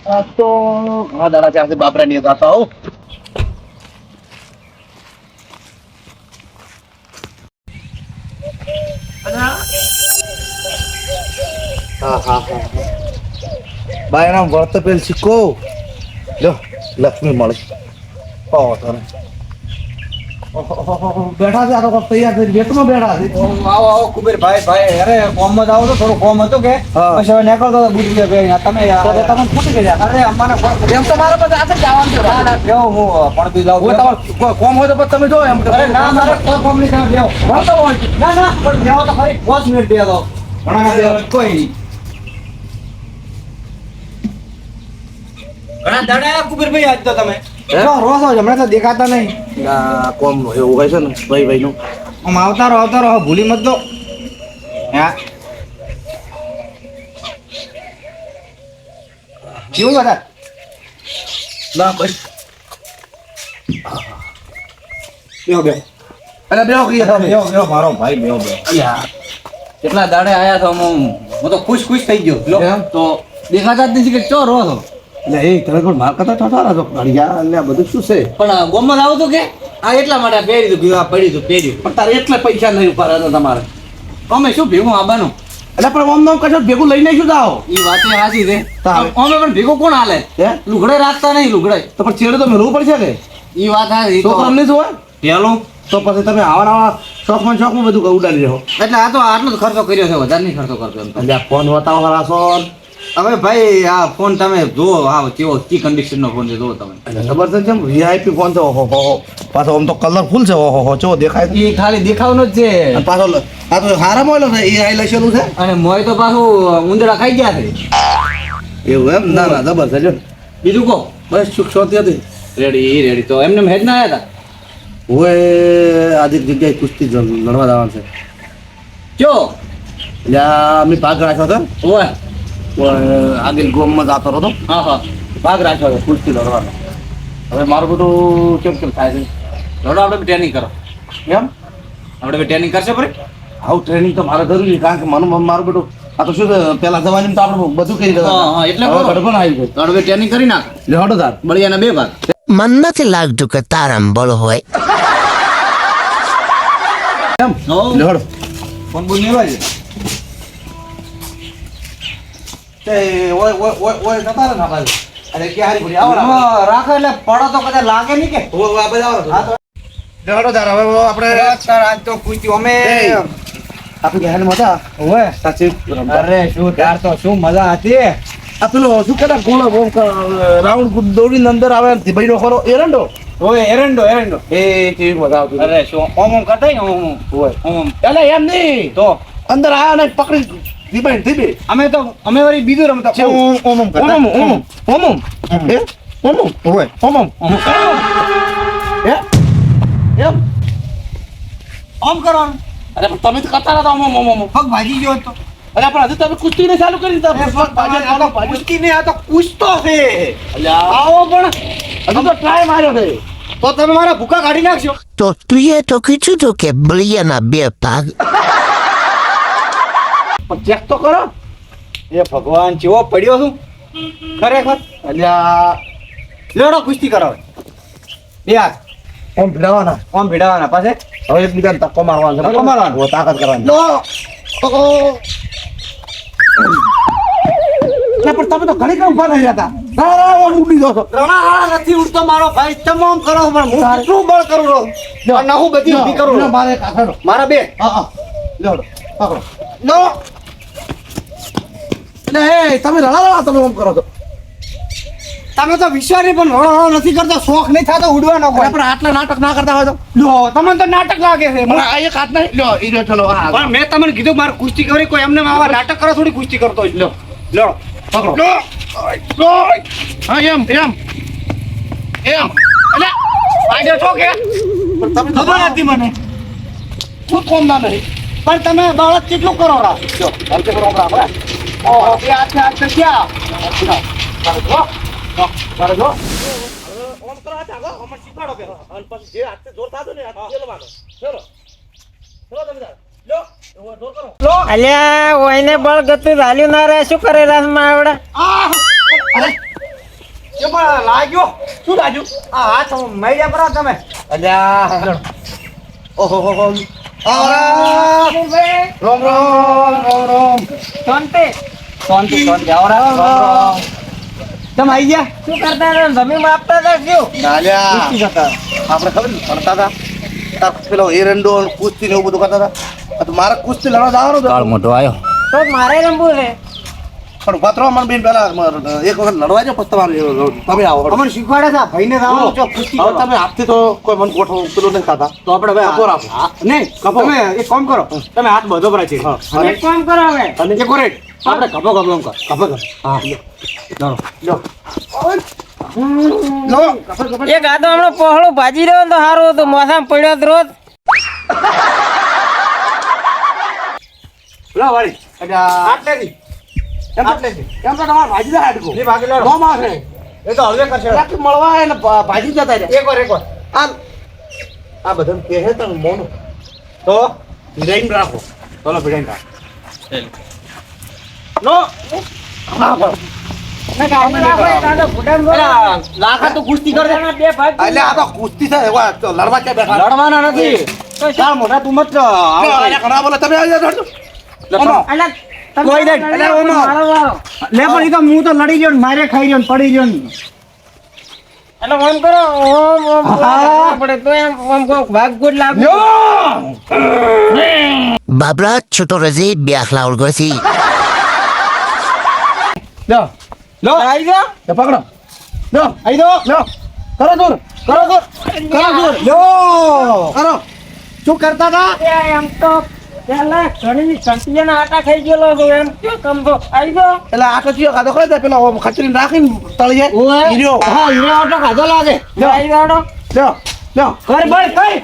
आज तो घણા દાડા છે બાપરા ની ગાતા હો. હા હા હા બાય નામ વર્ત પેલ સિક્કો લો લક્ષ્મી મળે. ઓ તને બેઠા છે આ તો તૈયાર થઈ વેટમાં બેઠા છે. આવો આવો કુબેર ભાઈ ભાઈ અરે કોમ માં આવો તો થોડું કોમ હતું કે પછી હવે નીકળતો હતો બુદ્ધિ તમે તમે ફૂટી ગયા. અરે અમારે એમ તો મારા પાસે આજે જવાનું છે. કેવો હું પણ બી લાવું તમારે કોમ હોય તો પછી તમે જો એમ. અરે ના મારે કોઈ કોમ નહીં કામ લેવો ભણતો હોય ના ના પણ લેવો તો ખરી 5 મિનિટ દે દો ઘણા કોઈ નહીં ઘણા દાડા કુબેર ભાઈ આજ તો તમે રોસો હમણાં તો દેખાતા નહીં કોમ એવું હોય છે ને ભાઈ ભાઈ નું આમ આવતા રહો ભૂલી મત દો હા કેવું બધા ના બસ બેહો બેહો અરે બેહો કીધા તમે. બેહો મારો ભાઈ બેહો અલ્યા કેટલા દાડે આયા તો હું તો ખુશ થઈ ગયો લો એમ? તો દેખાતા જ નથી કે ચો રહો છો એટલે એ તમે પણ માર કરતા ઠઠારા છો ઘડિયા એટલે આ બધું શું છે પણ ગોમમાં આવું તો કે આ એટલા માટે પહેરી દઉં આ પડ્યું પણ તારે એટલે પૈસા નહીં ઉપાડે તો તમારે અમે શું ભેગું આવવાનું એટલે પણ ઓમ નામ કશો ભેગું લઈને શું જાઓ એ વાત સાચી છે તારે. અમે પણ ભેગું કોણ હાલે હે લુગડે રાખતા નહીં લુગડે તો પણ છેડે તો મેળવું પડશે કે એ વાત સાચી છોકરા નહીં જોવા પેલું તો પછી તમે આવા શોખમાં બધું ઉડાડી રહો. એટલે આ તો આટલો જ ખર્ચો કર્યો છે વધારે નહીં ખર્ચો કરતો એમ તો. એટલે આ ફોન બતાવો રાસો હવે ભાઈ આ ફોન તમે જુઓ આ કેવો કી કન્ડિશન નો ફોન છે જુઓ તમે ખબર છે કેમ વીઆઈપી ફોન છે ઓહો હો પાછો આમ તો કલરફુલ છે ઓહો હો ચો દેખાય છે. એ ખાલી દેખાવનો જ છે અને પાછો આ તો હારા મોયલો છે એ આઈ લખેલું છે અને મોય તો પાછું ઉંદરા ખાઈ ગયા છે એવું એમ ના ના જબર છે જો બીજું કહો બસ સુખ શાંતિ હતી. રેડી તો એમને હેડ ના આવ્યા હતા ઓએ આજે એક જગ્યાએ કુસ્તી લડવા જવાનું છે ચો એટલે આ અમે ભાગ રાખ્યો હતો ઓય પણ આગળ ગોમમાં જતો હતો હા હા ભાગ રાખ્યો હતો કુસ્તી લડવાનો. હવે મારું બધું કેમ કેમ થાય છે લડો આપણે ટ્રેનિંગ કરો એમ આપણે ટ્રેનિંગ કરશે પરે આવું ટ્રેનિંગ તો મારે જરૂરી કારણ કે મારું બધું આ તો શું છે પેલા જવાની તો આપણે બધું કરી હા, એટલે હવે બરોબર. ગડબડ આવી ગઈ તો આપણે ટ્રેનિંગ કરી નાખ લે હટો તાર બળિયાના 2 ભાગ મન નથી લાગતું કે તારામ બળ હોય. એમ હો. લે હટો ફોન બોલ લેવા છે તે ઓય જતા રહે ના ભાઈ અરે કે હારી પડી આવો રાખો એટલે પડો તો કદાચ લાગે નહીં કે આ બધા આવો હા તો લે હટો તાર હવે આપણે આજ તો પૂછ્યું અમે આપણે ગહેન મજા ઓય સાચી અરે શું ત્યાર તો શું મજા હતી આ પેલો શું કહેતા ગોળો રાઉન્ડ દોડીને અંદર આવે ભાઈનો ખરો એરંડો ઓય એરંડો એ કેવી મજા આવતી અરે શું ઓમ કરતા ને ઓમ હોય ઓમ એટલે એમ નહીં તો અંદર આયા ને પકડી ધીબે અમે વળી બીજું રમતા છે ઓમ કરતા. ઓમ એ ઓમ હોય ઓમ એ એમ ઓમ કરવાનું અરે પણ તમે તો કરતા હતા ઓમ પગ ભાજી ગયો તો અરે પણ હજુ તમે કુસ્તી ને ચાલુ કરી દીધા કુસ્તી ને આ તો કુસ્તો છે અલ્યા આવો પણ હજુ તો ટ્રાય માર્યો છે તો તમે મારા ભૂકા કાઢી નાખશો તો તુંએ તો કીધું હતું કે બળિયાના 2 ભાગ. પણ ચેક તો કરો એ ભગવાન ચેવો પડ્યો છું ખરેખર અલ્યા લેડો કુસ્તી કરાવે બે હાથ ઓમ ભીડાવાના ઓમ ભીડાવાના પાસે હવે એકબીજાને ધક્કો મારવાનો છે ધક્કો મારવાનો. ઓ તાકાત કરવાની લો ના પણ તમે તો ઘણી કામ ઉભા નહીં રહેતા ના ઓમ ઉડી દો છો રણાહાળા નથી ઉડતો મારો ભાઈ તમામ કરો પણ હું કેટલું બળ કરું રહું અને હું બધી ઊભી કરું લો, રહું. મારે કાઢો મારા બે હા લેવડો પકડો લો એટલે એ તમે રળા તમે ઓમ કરો છો તમે તો વિશ્વાસની પણ રણો નથી કરતો શોખ નહીં થતો ઉડવાનો અરે કોઈ પણ આટલા નાટક ના કરતા હોય તો લો તમને તો નાટક લાગે છે મને આ એક હાથ નહીં લ્યો ઈ રહ્યો ચલો આ પણ મેં તમને કીધું મારે કુસ્તી કરી કોઈ એમને આવા નાટક કરો થોડી કુસ્તી કરતો જ લો લો પકડો લો હા એમ એટલે ફાયદો છો કે પણ તમે ખબર હતી મને ખુદ કોમ ના નહીં પણ તમે બાળક કેટલું કરો રા જો હલકે કરો આપણે ઓહો બે હાથ ક્યાં મારે જો ઓમ કરો આ જાગો અમર શીખવાડો કે અને પછી જે હાથે જોર થાતો ને હાથ તેલ મારો ચલો ચલો તમે લો જોર કરો લો અલ્યા ઓયને બળ ગતું ચાલ્યું ના રહે શું કરે રાસમાં આવડે અરે લાગ્યો શું લાગ્યું આ હાથ મૈડ્યા પર તમે અલ્યા ઓહો હો હો રોમ રોમ શાંતિ આવરા તમે આવી ગયા શું કરતા હતા જમીન આપતા હતા શું નાલ્યા કુસ્તી કરતા આપણે ખબર ને ભણતા હતા તાર પેલો એરંડો ને કુસ્તી ને એવું બધું કરતા હતા આ તો મારે કુસ્તી લડવા જવાનું હતું. મોટો આવ્યો તો મારે રમવું છે પણ પત્રો મને બેન પેલા એક વખત લડવા જાઓ પછી તમે આવો અમને શીખવાડે છે ભાઈને રાવણ છો કુસ્તી હવે તમે હાથથી તો કોઈ મને ગોઠવો પેલું નહીં ખાતા તો આપણે હવે કપો રાખો. નહીં તમે એક કામ કરો તમે હાથ બધો પર છે અને એક કામ કરો હવે અને એક ઓરેટ આપણે કપો કપો એમ કર કપો કર હા લો એક આ તો હમણાં પહોળો ભાજી રહ્યો ને તો સારું હતું મોસામાં પડ્યો તો રોજ લો વાળી આટલેથી એમ તો તમારે ભાજી જાય હાડકું ની ભાગી લો નો મારે એ તો હવે કરશે રાત મળવા એને ભાજી જતા રહ્યા એક વાર આ બધાને કહે તો મોનું તો હિરાઈન રાખો ચલો ભીડાઈ કા નો હા પણ લાખા તો કુસ્તી કરે બે ભાગ એટલે આ તો કુસ્તી છે એવા તો લડવા ક્યાં બેઠા લડવાના નથી ચાલ મોટા તું મત ઘણા બોલે તમે આવી જાઓ કોઈ દે લે પણ ઈ તો હું તો લડી ગયો ને મારે ખાઈ ગયો ને પડી ગયો ને એટલે ઓમ કરો ઓમ ઓમ આપણે તો એમ ઓમ કોક ભાગ ગુડ લાગે Babra Chutorezi Biakhlaul Gosi. લો લો આવી ગયો એ પકડો લો આઈ દો લો કરો દૂર કરો દૂર લો કરો શું કરતા હતા એમ તો પેલા ઘણી સંતિયાના આટા ખાઈ ગયેલો છું એમ ક્યાં કમતો આવી ગયો એટલે આ તો ચિયો ખાધો ખરે પેલા ઓમ ખચરીને રાખીને તળીએ હીરો હા હીરો ઓટો ખાધો લાગે આવી ગયો લ્યો લ્યો કર બળ કઈ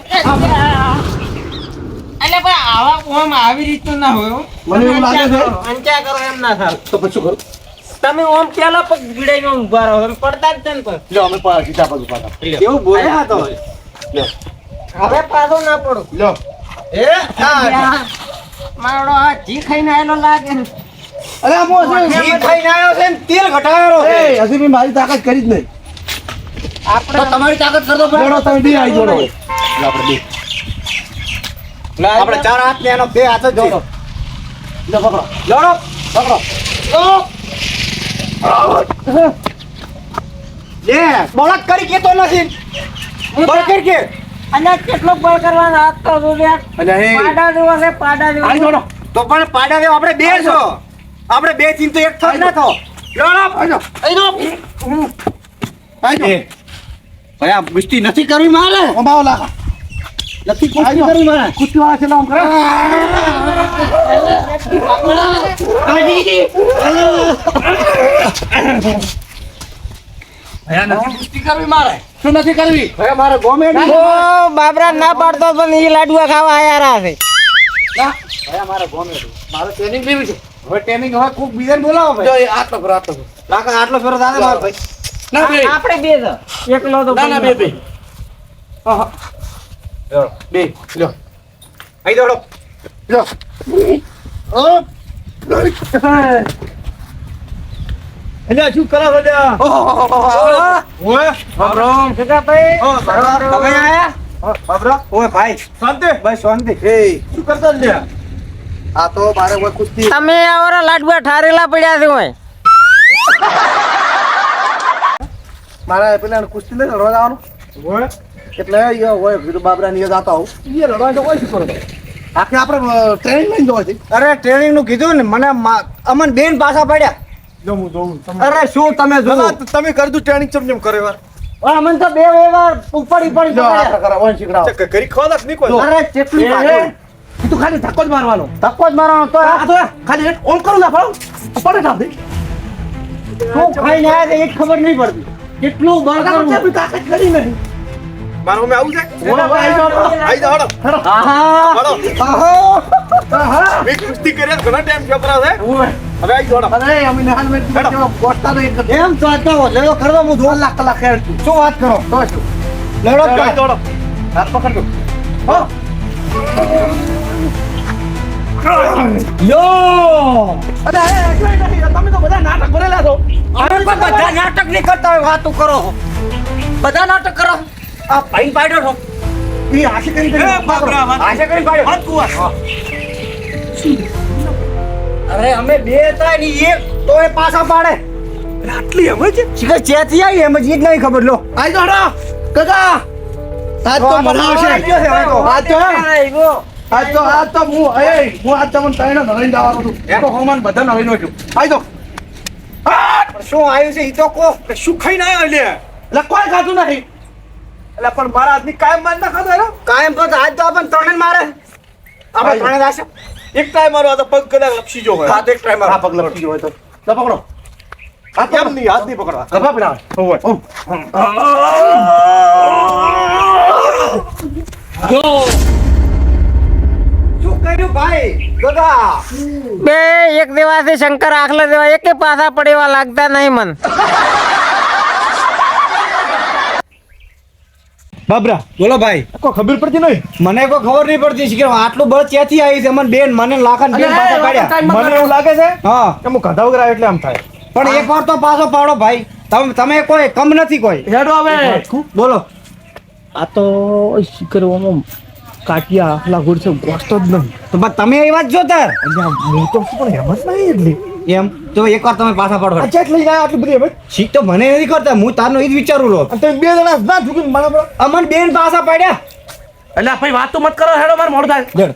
એટલે ભાઈ આવા ઓમ આવી રીતનું ના હોય હો. મને એવું લાગે છે. અંચા કરો એમ ના થાય તો પછી શું કરું તમે ઓમ પેલા પગ ભીડાઈને ઓમ ઉભા રહો તમે પડતા જ છે ને પણ લ્યો અમે સીધા પગ પાછા એવું બોલ્યા તો લ્યો હવે પાછો ના પડો લ્યો મારો આ જી ખાઈને આવેલો લાગે ને. અરે આ મો છે ઘી ખાઈને આવ્યો છે ને તેલ ઘટાડ્યો છે એ હજી બી મારી તાકાત કરી જ નહીં તો તમારી તાકાત કરતો જોડો તમે બે આવી જોડો આપણે બે આપણે ચાર હાથ ને એનો બે હાથ જ જોડો લ્યો પકડો જોડો પકડો લે બળદ કરી કેતો નથી બળ કરી કે અને કેટલો બળ કરવાનો હાથ તો જોડ્યા અને હે પાડા જેવો છે પાડા જેવો આવી જોડો તો પણ પાડા દેવ આપણે બે છો આપણે બે ચીન તો એક થો ના થો જોડો આવી ભાઈ આ કુસ્તી નથી કરવી મારે ઓમાઓ લાખા નથી કુસ્તી કરવી મારે કુસ્તી વાળા છે નામ કરે કુસ્તી કરવી મારે શું નથી કરવી ભાઈ મારે ગોમેડી ઓ બાબરા ના પાડતો પણ એ લાડવા ખાવા આયા છે ભાઈ મારે ગોમેડી મારે ટ્રેનિંગ લેવી છે હવે ટ્રેનિંગ હવે કોક બીજાને બોલાવો જો ભાઈ એ આટલો કરો આટલો કરો. લાખા આટલો ફેરો દાદા મારો ભાઈ ના બે આપણે બે જ એકલો તો ના ના બે બે બે લ્યો આઈ દોડો લ્યો એટલે શું કરો બધા ઓય બાબરામ જગા ભાઈ તમે આયા બાબરા ઓય ભાઈ શાંતિ ભાઈ શાંતિ એ શું કરતા લે આ તો મારે કોઈ કુસ્તી તમે આવરા લાડવા ઠારેલા પડ્યા છે હોય મારે પેલા કુસ્તી લઈને લડવા જવાનું ઓય એટલે યો હોય વિરુ બાબરા ની જાતા હું એ લડવા તો કોઈ શું કરો આખે આપણે ટ્રેનિંગ લઈને જવા છે અરે ટ્રેનિંગ નું કીધું ને મને અમન બેન પાછા પડ્યા જોઉં અરે શું તમે જો તમે કરી દઉં ટ્રેનિંગ ચમ કરે વાર અમન તો બે વાર ઉપાડી પડી જો આ પડ્યા. પ્રકાર ઓન શીખડાવો કરી ખોદક નહીં કોઈ અરે કેટલી તું ખાલી ધક્કો જ મારવાનો ધક્કો જ મારવાનો તો આ તો ખાલી ઓમ કરું ના પડો પડે ના દે શું ખાઈને આયા છે એ જ ખબર નહીં પડતી કેટલું બળ કરવું આપણે તાકાત કરી નહીં મારો મે આવું છે આઈ જાઓ હેડો આહા મેં કુસ્તી કર્યા ઘણા ટાઈમ છોકરા છે હવે આઈ જોડો અરે અમે હાલ મેં ગોઠતા નહીં એમ તો આતો લેવો કરવા હું 2 લાખ કલાક ખેડ શું વાત કરો તો શું લેડો આઈ જોડો હાથ પકડ દો હો યો અરે તમે તો બધા નાટક ભરેલા છો હવે પણ બધા નાટક નહીં કરતા હોય વાતો કરો બધા નાટક કરો આ ભાઈ પાડ્યો છો ઈ આશી કરી એ બાબરા, વાત. આશી કરી પાડ્યો વાત કુંવર. અરે અમે બે હતા ની એક તો એ પાછા પાડે આટલી એમ છે શીખર ચેથી આવી એમ જ ઈ જ નહીં ખબર લો આઈ તો હડો કાકા આજ તો મજા આવશે આજ તો આજ તો હું આજ તમને તઈને નવીન જવાનું છું તો હોમાન બધા નવીન છું આઈ તો શું આવ્યું છે ઈ તો કો શું ખાઈને આવ્યો એટલે કોઈ ખાતું નહીં એટલે પણ મારા આદમી કાયમ માર ના ખાતો એટલે કાયમ તો આજ તો આપણને ત્રણે મારે આપણે ત્રણે દાશે એક ટાઈમ મારો આ તો પગ કદાચ લપસી જો હોય હા તો એક try મારો. હા પગ લપસી જો હોય તો પકડો હાથ એમ નહીં હાથ નહીં પકડવા ગભા પડા હોય શું કર્યું ભાઈ ગગા બે એક દેવાથી શંકર આખલા દેવા એકે પાછા પડેવા લાગતા નહીં મન બાબરા બોલો ભાઈ કોઈ ખબર પડતી નહીં મને કોઈ ખબર નહીં પડતી કે આટલું બળ ક્યાંથી આવી છે મને બેન મને લાખન બેન પાછા પાડ્યા મને એવું લાગે છે હા કે હું ગધા વગર આવ્યો એટલે આમ થાય પણ એકવાર તો પાછો પાડો ભાઈ તમે કોઈ કમ નથી કોઈ હેડો હવે બોલો આ તો શીકરવામાં કાટિયા આખલા ગુડ છે ગોસ્તો જ નહીં તો બસ તમે એવા જ જો તાર અહીંયા હું તો શું પણ હેમત નહીં એટલી એમ તો એકવાર તમે પાછા પાડો આ ચેટ લઈ જાય આટલી બધી હેમત શીખ તો મને નથી કરતા હું તારનો ઈ જ વિચારું રહો અને તમે બે જણા ના ઝૂકીને મને બોલો. અમન બેન પાછા પાડ્યા એટલે ભાઈ વાત તો મત કરો હેડો મારે મોડું થાય દેડ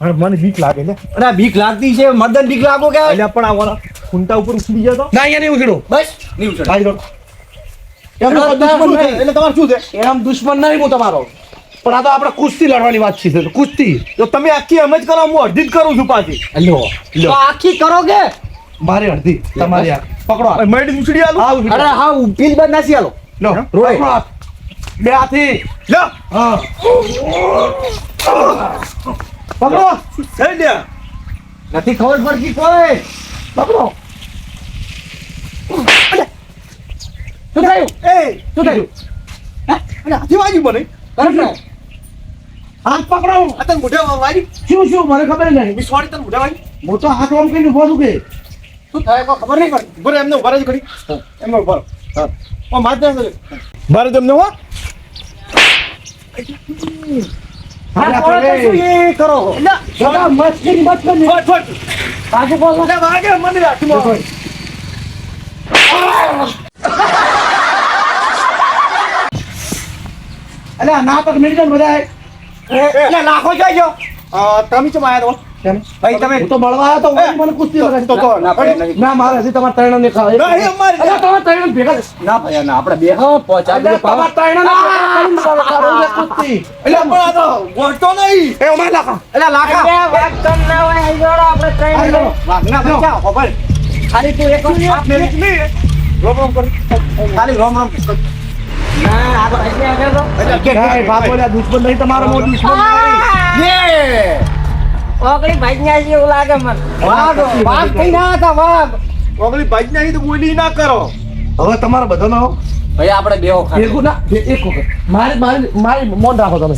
હવે મને બીક લાગે છે અરે બીક લાગતી છે મદન બીક લાગો કે એટલે પણ આવવાના ખૂંટા ઉપર ઉછળી ગયા તો ના અહીંયા નહીં ઉછળો બસ નહીં ઉછળ ભાઈ રોડ એમનો કોઈ દુશ્મન નહીં એટલે તમારે શું છે એમ દુશ્મન નહીં હું તમારો પણ આ તો આપણે કુસ્તી લડવાની વાત છે તો કુસ્તી તો તમે આખી એમ જ કરો હું અડધી જ કરું છું પાછી લો તો આખી કરો કે મારી અડધી તમારી આ પકડો મેડી ઉછળી આલું હા અરે હા ઉભી જ બંધ નાસી આલો લો રોય. પકડો હાથ. બે હાથી લો હા પકડો થઈ ગયા નથી ખબર પડતી કોઈ પકડો શું થયું એ શું થયું અરે હાથી વાગ્યું મને હાથ પકડો આ તને મોઢે વાગી શું મને ખબર નહીં વિશ્વાડી તને મોઢે વાગી હું તો હાથ ઓમ કરીને ઉભો છું કે શું થાય કોઈ ખબર નહીં પડતી બરે એમને ઉભા રહેજો ઘડી એમને ઉભા રહો. હા ઓ માર દે બારે તમને હો હા, કોણ તો શું એ કરો દાદા મસ્તી મત કર બાજુ બોલો અરે વાગે મને રાખી મો અલે ના તક મિલ જાય બધા એટલે લાખો જોઈજો તમે ચમ આયા તો ભાઈ તમે હું તો મળવા આવ્યો તો મને કુસ્તી લગાડી તો ના ભાઈ, નહીં. ના મારે હજી તમારે ત્રણ ને ખાવ નહીં અમારે તમારે ત્રણ ભેગા ના ભાઈ ના આપણે બે હા પહોંચા દે તમારે ત્રણ ને કુસ્તી એટલે પણ આ તો ગોઠતો નહીં એ અમારે લાખા એટલે લાખા વાત કમ ના હોય અહીં જોડો આપણે ત્રણ જણ. વાઘના બચ્ચા ખબર ખાલી તું એક આપ મેરી રોમ રોમ કરી ખાલી રોમ રોમ ના આ તો અહીં આગળ તો. કાંઈ બાપો લે દુશ્મન નહીં તમારો મોટો દુશ્મન નહીં યે ઓગળી ભાગ્યા છે એવું લાગે મને વાઘ વાઘ કઈ ના હતા વાઘ ઓગળી ભાઈ નહીં તો બોલી ના કરો હવે તમારા બધાનો ભાઈ આપણે બેઓ ભેગું ના એક વખત મારી મોન રાખો તમે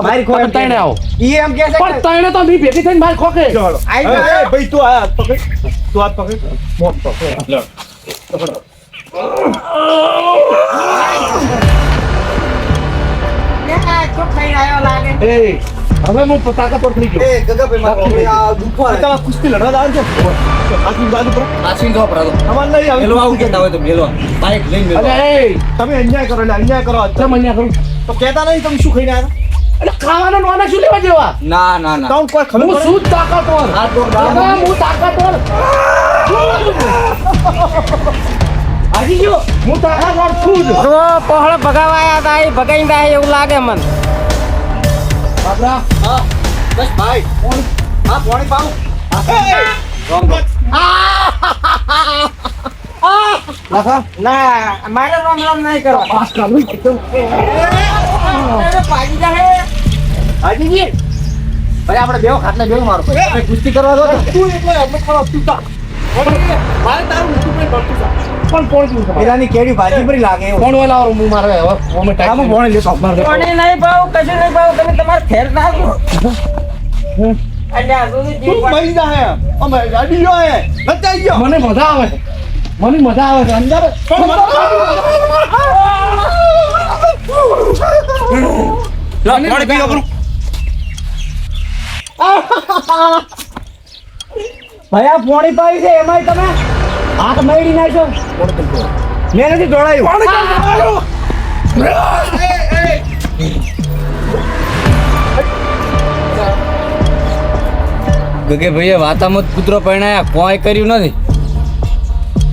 મારી ખોખે ત્રણે આવો ઈ એમ કે છે પણ ત્રણે તો મી ભેગી થઈને મારી ખોખે ચાલો આઈ ગયો. ભાઈ તું આ હાથ પકડ તું હાથ પકડ મોન પકડ લે પકડો ચૂપ થઈને આવ્યો લાગે એ હવે હું તાકાત પર થઈ ગયો એ ગગભાઈ મારો આ દુખવા તમે કુસ્તી લડવા દાવ છો આખી બાજુ પર આસીન દો પ્રાદો અમાર નહીં આવે મેલો આવું કેતા હોય તો મેલો બાઈક લઈને મેલો અરે એ તમે અન્યાય કરો એટલે અન્યાય કરો અત્યારે અન્યાય કરો તો કહેતા નહીં તમે શું ખાઈને આવ્યા એટલે ખાવાનો નોના શું લેવા જેવા ના ના ના તમને કોઈ ખબર હું પડે? શું તાકાતવર હા, તો દાદા, હું તાકાતવર હાજી ગયો હું તાકાતવર છું જ તો પહોળો ભગાવાયા હતા એ ભગાઈ જાય એવું લાગે મને બાબરા હા બસ ભાઈ હા પાણી પાઉં લાખા ના મારે રોમ રોમ નહીં કરો પાસ કાઢું ભાગી જાય હાજી ભાઈ આપણે બેઓ ખાટલે બેઓ મારો આપણે કુસ્તી કરવા દો તું એકલો એમ ખરો તું તા મારે તારું ઊંચું નહીં પડતું તા પણ કોણ તું પેલાની કેડી ભાજી પડી લાગે એવું કોણ વેલા હું મારે હવે અમે ટાઈમ આમાં ભોણે લેતો મારે પાણી નહીં પાવું કશું નહીં પાવું તમે તમારે ફેર નાખો અલ્યા સુધી તું જીવ મરી જા હે અમે ગાડી જો હે નચાઈ ગયો મને મજા આવે મને મજા આવે છે અંદર પાણી પીઓ બરો ભાઈ આ પોણી પાઈ છે એમાંય તમે હાથ મેળી નાખ્યો મેં નથી ઢોળાયું ગગે ભાઈએ વાતામાં કૂતરો પરણાયા કોઈ કર્યું નથી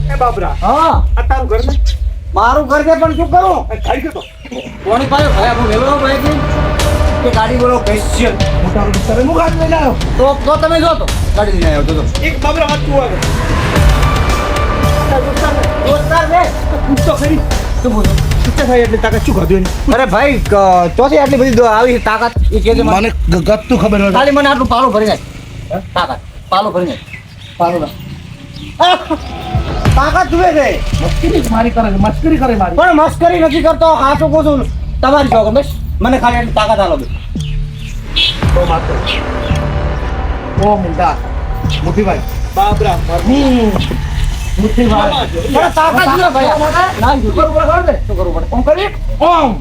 એ બાબરા હા આ તારું ઘર ને મારું ઘર છે પણ શું કરું ખાઈ ગયો તો પોણી પાયો ભાઈ આપણું વેલો ભાઈ કે ગાડી બોલો સ્પેશિયલ મોટા વિસ્તારે હું ગાડી લઈને આવ્યો તો તમે જો તો ગાડી લઈને આવ્યો તો એક બાબરા વાત તું આવે દોસ્તાર છે પૂછતો ખરી શું બોલો પૂછતા થાય એટલે તાકાત શું ખાધું એની અરે ભાઈ ચોથી આટલી બધી આવી તાકાત એ કે મને ગતું ખબર નથી ખાલી મને આટલું પાલું ભરી નાખ તાકાત પાલું ભરી નાખ પાલું ના તાકાત જુએ છે મસ્કરી મારી કરે છે મસ્કરી કરે મારી પણ મસ્કરી નથી કરતો હાચું કહું છું તમારી જોગ બસ મને ખાલી આટલી તાકાત આલો બે તો માતો ઓ મુંડા મુઠીભાઈ બાબરા મુઠીભાઈ અરે તાકાત જુએ ભાઈ ના શું કરવું પડે ખબર છે? શું કરવું પડે ઓમ કરી ઓમ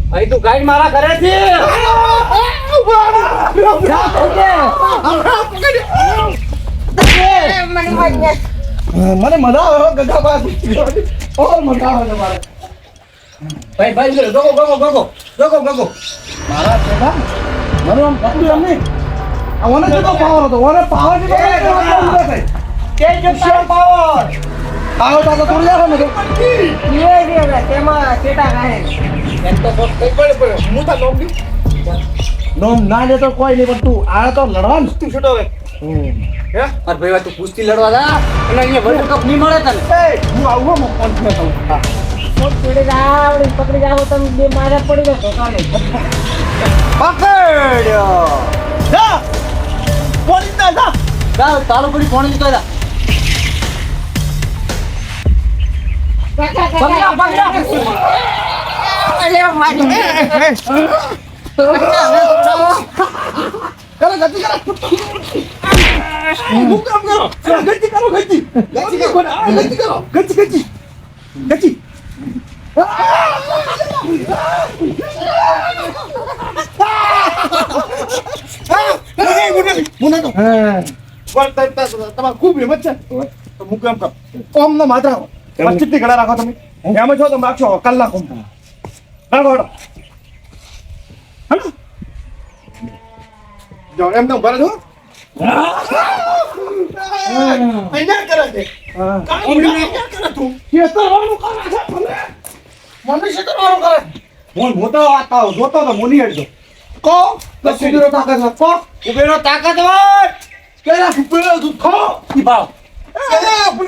ભાઈ તું ગાઈડ મારા કરે છે મને મજા આવે ગગા બાદ ઓર મજા આવે તમારે ભાઈ ભાઈ ગગો મારા પેલા મને આમ પકડ્યું એમ નહીં આ ઓને જેટલો પાવર હતો ઓને પાવર જેટલો કે જો તારો પાવર આવો તો થોડી આવે ને તેમાં ચેટા ગાય એમ તો કઈ પડે હું તો લોક દી નોમ ના લે તો કોઈ નહીં પણ તું આ તો લડવાનું તું છૂટો હવે અરે ભાઈ તું કુસ્તી લડવા જા અને અહીંયા વર્લ્ડ કપ નહીં મળે તને એ હું આવું હું ફોન કરે કહું હા પકડી જાવ તમે બે મારા પડી ગયો ચાલે પકડ્યો જા પોલીસ ના જા જાવ ચાલુ પડી ફોન લીધો જા કરો ગતિ કરો હું કામ કરો ગતિ કરો ગતિ તમારે ખૂબ હિંમત છે તો હું કેમ કર ઓમ નો માત્ર 25 ની ઘડા રાખો તમે એમ છો તમે રાખશો કલાક રાખો હેલો જો એમ તો ભરે છો અહીંયા કરે છે અહીંયા કરે તું ખેતરવાનું કરે છે ભલે મને ખેતરવાનું કરે હું મોટો વાતા જોતો તો મોની હેડજો કો બસ ઉભેરો તાકાત કો ઉભેરો તાકાત હોય કેરા ઉભેરો તું ખો ઈ ભાવ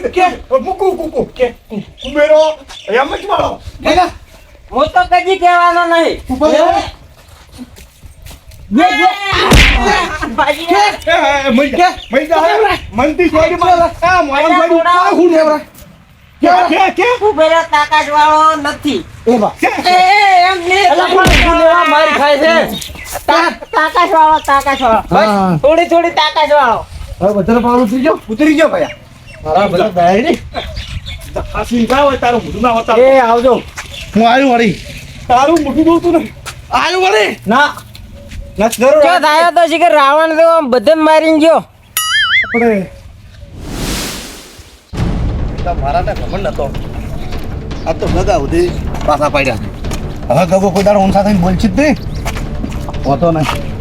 કે મુકુ કે ઉભેરો એમ જ મારો કેરા હું તો કદી કહેવાનો નહીં ઉભેરો મનથી છોડી ઉભેરો તાકાત વાળો નથી મારી ખાય છે તાકાત વાળો થોડી થોડી તાકાત વાળો હવે વધારે પાવડું ઉતરી જાઓ ઉતરી ગયો ભાઈ મારા બધા દયા નહીં ખાસી ના હોય તારું મોઢું ના હોતા એ આવજો હું આવ્યું વળી તારું મોઢું બોલતું નહીં આવ્યું વળી ના નથી જરૂર ક્યાં થયો તો છે કે રાવણ તો આમ બધે મારીને ગયો આપણે મારા ને ખબર નતો આ તો ગગા ઉધી પાછા પાડ્યા હવે ગગો કોઈ દાડો ઊંચા થઈને બોલછી જ નહીં હોતો નહીં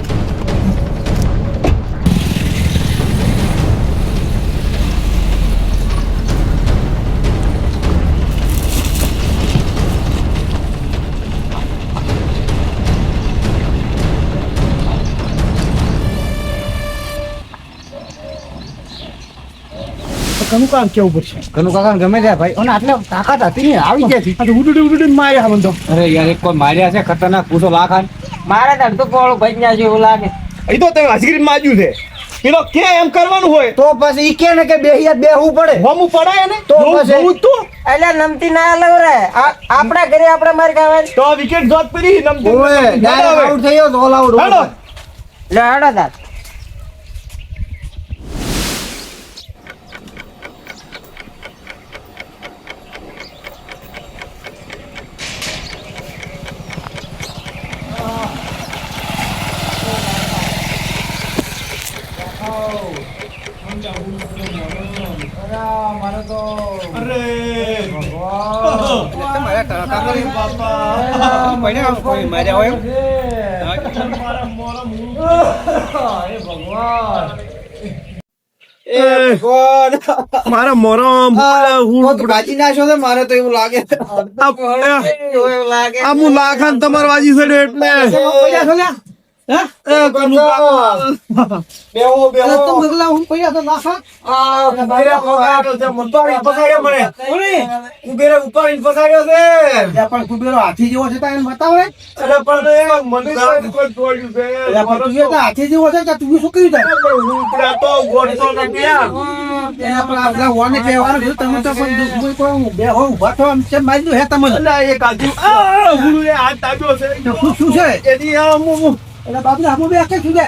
કનું કામ કેવું પડશે ઘણું કાકા ગમે ત્યાં ભાઈ અને આટલે તાકાત હતી ને આવી ગયા આ તો ઉડી માર્યા મને તો અરે યાર એક કોઈ માર્યા છે ખતરનાક પૂછો લાખાન મારે તો અડધો પોળો ભાઈ ના જેવું લાગે એ તો તમે હસગીરી માજ્યું છે પેલો કે એમ કરવાનું હોય તો પછી ઈ કે ને કે બેહિયા બેહવું પડે હોમું પડાય ને તો જોવું પછી? જોવું તું એટલે નમતી ના લવરે આપણા ઘરે આપણે મારી ખાવાની તો વિકેટ જોત પડી નમતી ઓય ડાયરેક્ટ આઉટ થયો તો ઓલ આઉટ હેડો લે હેડો તાર મારા મોરમ બાજી નાખ્યો છે મારે તો એવું લાગે આ હું લાખાન તમાર વાજી સડે એટલે હાથી જેવો છે તારે બતાવે હાથી જેવો છે તું શું કર્યું તમે તો બે હો ઉભા થો મારી દો હે તમે શું છે એટલે બાપુ આપો બે કે શું છે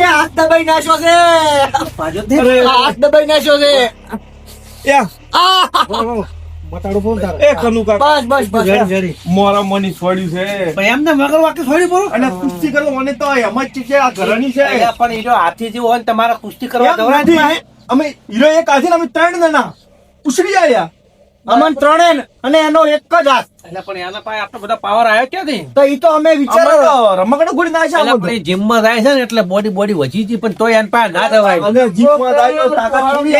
હાથ દબાઈ નાખ્યો છે હાથ દબાઈ નાખ્યો છે મોરા મની છોડ્યું છે એમને મગર વાકે છોડી બોલો અને કુસ્તી કરવા મને તો એમ જ છે આ ઘરની છે પણ એ હાથી જેવો હોય ને તમારા કુસ્તી કરવા અમે હીરો એક આજે અમે 3 જણા ઉછળી આયા અમન ત્રણે અને એનો એક જ હાથ એટલે પણ એના પાસે આટલો બધો પાવર આવ્યો ક્યાંથી તો એ તો અમે વિચારો રમકડો ગોળી નાખ્યા આપણે જીમમાં જાય છે ને એટલે બોડી વધી ગઈ પણ તોય એન પાસે ના દવાય અને જીમમાં જાય તો તાકાત થોડી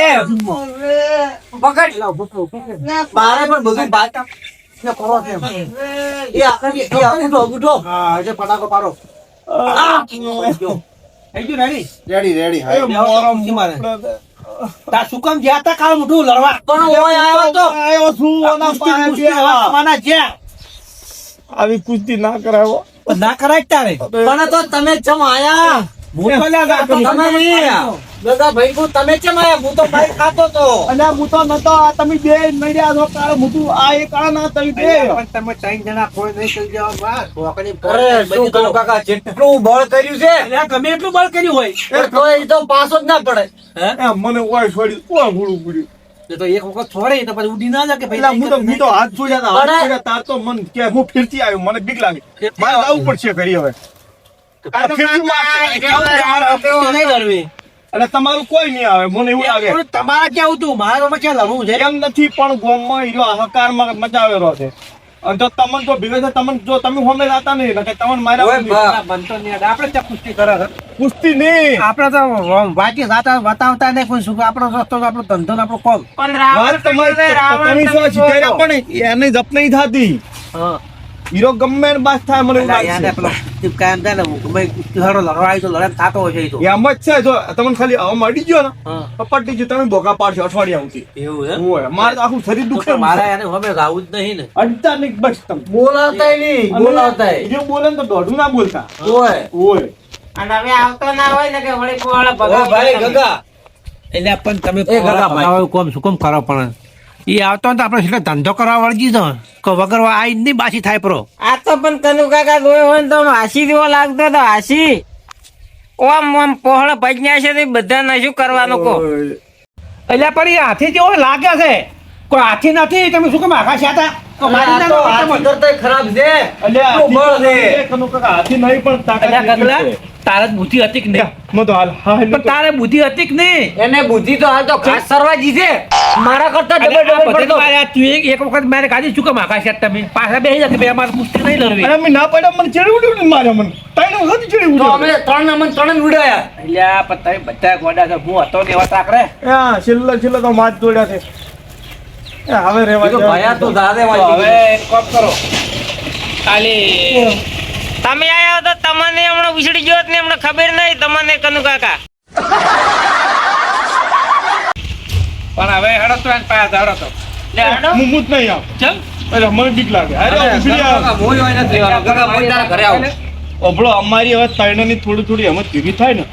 પકડ મારે પણ બધું બાટા ને કરો છે એ આખો ઉઠો હા આજે પટાકો પાડો થઈ ગયું રેડી મારે તા શું કામ જ્યાં તા કાળ મોઢું લડવા પણ ઓય આવ્યો છું માના જ્યાં આવી કુસ્તી ના કરાવો ના કરાય તારે પણ તો તમે ચમ આયા મોટો લાગા તમે નહીં દાદા ભાઈ કો તમે ચમ આયા હું તો ભાઈ ખાતો તો અને હું તો નતો આ તમે બે મળ્યા છો કાળ મોઢું આ એક કાળ ના તમે બે પણ તમે 3 જણા કોઈ નહીં કરી જવા બસ કોકની અરે શું કરો કાકા જેટલું બળ કર્યું છે એટલે ગમે એટલું બળ કર્યું હોય તો એ તો પાછો જ ના પડે હે મને ઓય છોડી ઓય ગુડું ગુડું તો એક વખત છોડે તો પછી ઉડી ના જાય કે પેલા હું તો હાથ જોયા હાથ જોયા તાર તો મન કે હું ફિરતી આવ્યો મને બીક લાગી મારે આવું પડશે કરી હવે અને તમારું કોઈ નહીં આવે મને એવું લાગે તમારે કેવું તું મારા ક્યાં લડવું છે એમ નથી પણ ગામમાં હીરો હાહાકારમાં મચાવેલો છે અને જો તમને જો ભેગા તમને જો તમે હોમે જાતા નહીં કે તમને માર્યા બનતો નહીં આપણે ત્યાં કુસ્તી કરે છે કુસ્તી નહીં આપણે તો વાંચી જાતા બતાવતા નહીં કોઈ શું આપણો રસ્તો આપણો ધંધો આપણો કોમ વાત તમારી તમે શું શીખાય પણ એને જપ નહીં થતી હા હીરો ગમે ને બાસ થાય મને એવું લાગે કાયમ થાય ને કુસ્તી હારો લડવાય તો લડન થતો હોય છે એમ જ છે જો તમને ખાલી આમ અડી ગયો ને પપટી ગયો તમે ભોગા પાડશો અઠવાડિયા સુધી એવું હે હોય મારે આખું શરીર દુખે મારા એને હવે આવું જ નહીં ને અડતા નહીં બસ તમે બોલાવતા નહીં બોલાવતા જે બોલે ને તો દોઢું ના બોલતા હોય હોય અને હવે આવતો ના હોય ને કે વળી કોળા ભગા ભાઈ ગગા એટલે પણ તમે એ ગગા ભાઈ કોમ શું કોમ કરો પણ એ આવતો ને તો આપણે એટલે ધંધો કરવા વળગી તો કે વગર આ નહીં બાસી થાય પ્રો આ તો પણ કનુ કાકા જોયો હોય ને તો હાસી જેવો લાગતો તો હાસી ઓમ ઓમ પહોળો ભજ્યા છે તો બધાને શું કરવાનું કો એટલે પણ એ હાથી જેવો લાગે છે કોઈ હાથી નથી તમે શું કેમ આખા છાતા ખરાબ છે હાથી નહીં પણ તારે બુદ્ધિ હતી કે નહીં પણ તારે બુદ્ધિ હતી કે નહીં એને બુદ્ધિ તો હાલ તો ખાસ સરવાજી છે મારા કરતા તું એક વખત મારે કાઢી શું કેમ આખા છાત તમે પાછા બેસી જતી બે અમારે કુસ્તી નહીં લડવી અમે ના પડ્યા મને ચડી ઉડ્યું મારે મને ત્રણ વખત ચડી ઉડ્યું અમે ત્રણ ઉડાયા એટલે તમે બધા ગોડા છો હું હતો ને એવા તાકરે છેલ્લે તો માથ તોડ્યા છે હવે રેવા હવે કોમ કરો ખાલી તમે આયા તો તમને હમણાં ઉછળી ગયો ને હમણાં ખબર નહીં તમને કનુ કાકા પણ હવે હેડો તો એન પાસે હેડો તો લે હેડો હું જ નહીં આવ ચલ એટલે મને બીક લાગે ઓબળો અમારી હવે ત્રણની થોડી એમ જ ભેગી થાય ને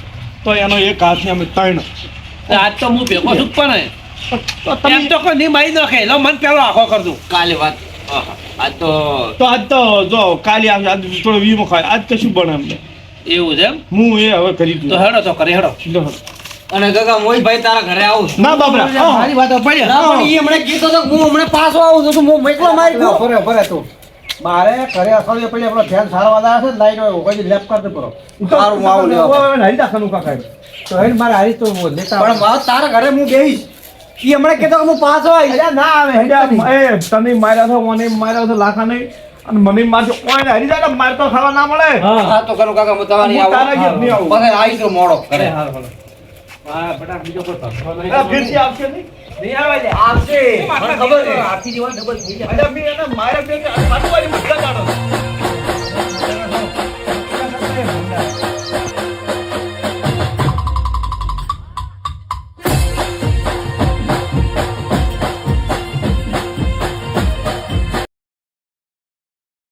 તો એનો એક હાથની અમે ત્રણ આજ તો હું ભેગો છું પણ એમ તો કોઈ નહીં મારી નાખે લો મન પેલો આખો કર દઉં કાલે વાત આજ તો આજ તો જો કાલે આવશે આજ થોડો વીમો ખાય આજ કશું બને અમને એવું છે એમ હું એ હવે કરી દઉં તો હેડો તો કરે હેડો અને ગગા મોહિતભાઈ તારા ઘરે આવું ના બાબરા મારી વાત પડી ના પણ ઈ હમણે કીધો તો હું હમણે પાછો આવું છું હું મેકલો મારી ગયો ફરે તું મારે ઘરે અસળીએ પડી આપણો ધ્યાન સારા વાળા છે લાઈટ હોય કોઈ લેપ કરતો પરો સારું આવું લેવા હરી દાખાનું કાકા તો હેડ મારે હારી તો લેતા પણ તારા ઘરે હું બેહીશ ઈ હમણાં કહેતો કે હું પાસ હોય અલ્યા ના આવે હેડ્યા એ તને માર્યા છે મને માર્યા છે લાખા નહીં અને મને મારજો ઓય હરી જાય ને માર તો ખાવા ના મળે હા તો કરું કાકા હું તમારી હું તારા ઘેર નહીં આવું. પછી આવીશ તો મોડો કરે હા બટા બીજો કોઈ ધક્કો નહીં આ ફીરથી આવશે નહીં નહીં આવે લે આવશે મને ખબર છે આથી જીવન ડબલ થઈ જાય અલ્યા મી એને માર્યા બે કે આજુબાજુ મતલબ કાઢો